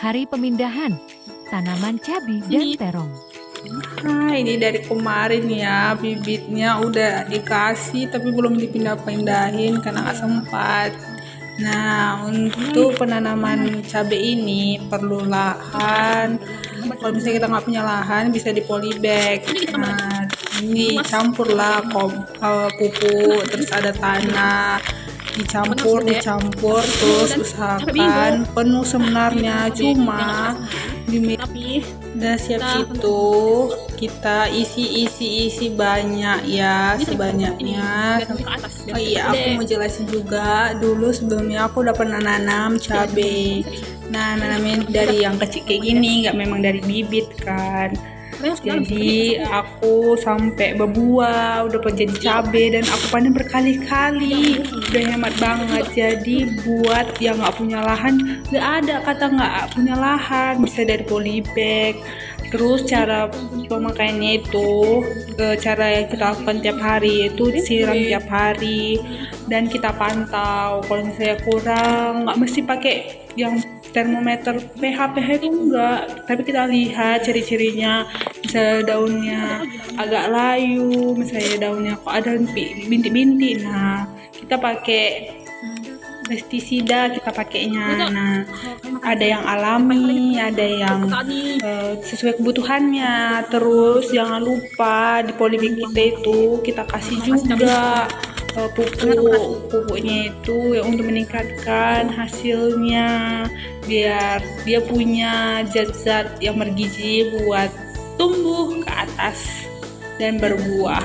hari pemindahan tanaman cabai dan terong. Nah, ini dari kemarin ya, bibitnya udah dikasih tapi belum dipindah-pindahin karena nggak sempat. Nah, untuk penanaman cabai ini perlu lahan. Kalau misalnya kita nggak punya lahan, bisa di polybag. Nah, ini campurlah pupuk, terus ada tanah, dicampur, terus usahakan penuh sebenarnya. Cuma udah siap itu kita isi banyak ya, sebanyaknya. Oh iya, aku mau jelasin juga dulu, sebelumnya aku udah pernah nanam cabai. Nah, nanamnya dari yang kecil kayak gini, nggak memang dari bibit kan. Jadi aku sampai berbuah, udah jadi cabai, dan aku panen berkali-kali, udah hemat banget. Jadi buat yang nggak punya lahan, nggak ada kata nggak punya lahan, bisa dari polybag. Terus cara pemakaiannya itu, cara yang kita lakukan tiap hari itu disiram tiap hari, dan kita pantau. Kalau misalnya kurang, nggak mesti pakai yang termometer pH itu enggak, tapi kita lihat ciri-cirinya. Misalnya daunnya agak layu, misalnya daunnya kok ada bintik-bintik, nah kita pakai pestisida, kita pakainya. Nah, ada yang alami, ada yang sesuai kebutuhannya. Terus jangan lupa di polybag kita itu kita kasih juga pupuknya itu ya, untuk meningkatkan hasilnya, biar dia punya zat-zat yang bergizi buat tumbuh ke atas dan berbuah.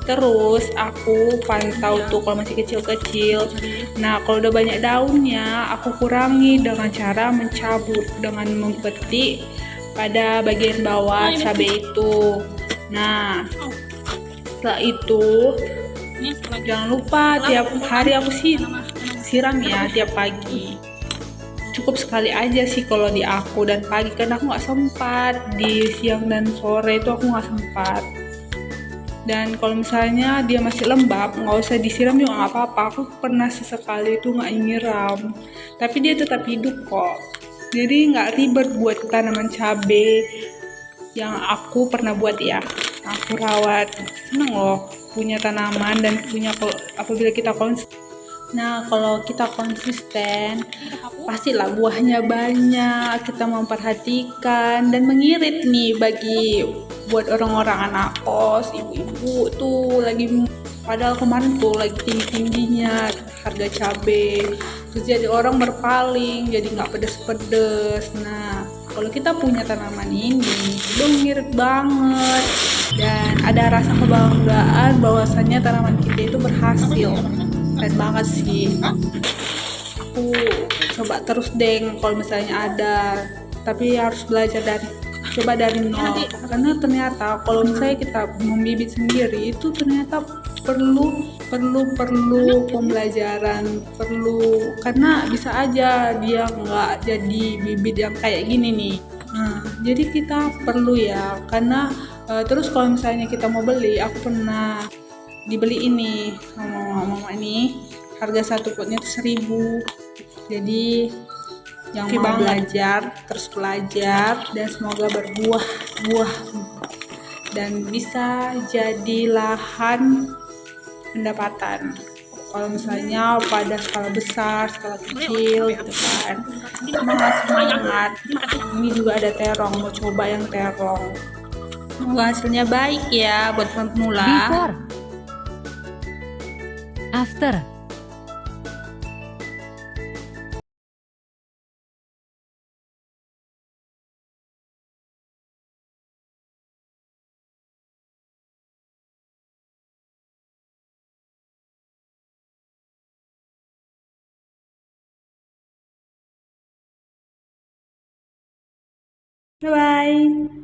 Terus aku pantau tuh kalau masih kecil-kecil. Nah, kalau udah banyak daunnya, aku kurangi dengan cara mencabut, dengan mempetik pada bagian bawah cabai itu. Nah, setelah itu jangan lupa tiap hari aku siram ya, tiap pagi. Cukup sekali aja sih kalau di aku, dan pagi kan aku nggak sempat, di siang dan sore itu aku nggak sempat. Dan kalau misalnya dia masih lembab, nggak usah disiram juga nggak apa-apa. Aku pernah sesekali itu nggak nyiram, tapi dia tetap hidup kok. Jadi nggak ribet buat tanaman cabai yang aku pernah buat ya. Aku rawat, seneng loh punya tanaman dan punya, apabila kita konsisten. Nah, kalau kita konsisten, pastilah buahnya banyak. Kita memperhatikan dan mengirit nih, bagi buat orang-orang anak kos, ibu-ibu tuh lagi, padahal kemarin tuh lagi tinggi-tingginya harga cabai. Terus jadi orang berpaling, jadi nggak pedes-pedes. Nah, kalau kita punya tanaman ini, udah ngirit banget. Dan ada rasa kebanggaan bahwasannya tanaman kita itu berhasil. Keren banget sih. Aku coba terus deh kalau misalnya ada, tapi harus belajar dari nol, karena ternyata kalau misalnya kita membibit sendiri itu ternyata perlu pembelajaran, karena bisa aja dia nggak jadi bibit yang kayak gini nih. Nah, jadi kita perlu ya, karena terus kalau misalnya kita mau beli, aku pernah dibeli ini sama mama ini, harga satu potnya itu 1.000. Jadi yang mau belajar terus belajar, dan semoga berbuah dan bisa jadi lahan pendapatan. Kalau misalnya pada skala besar, skala kecil gitu kan. Semangat. Ini juga ada terong, mau coba yang terong. Semoga hasilnya baik ya buat pemula. Before, after. Bye bye.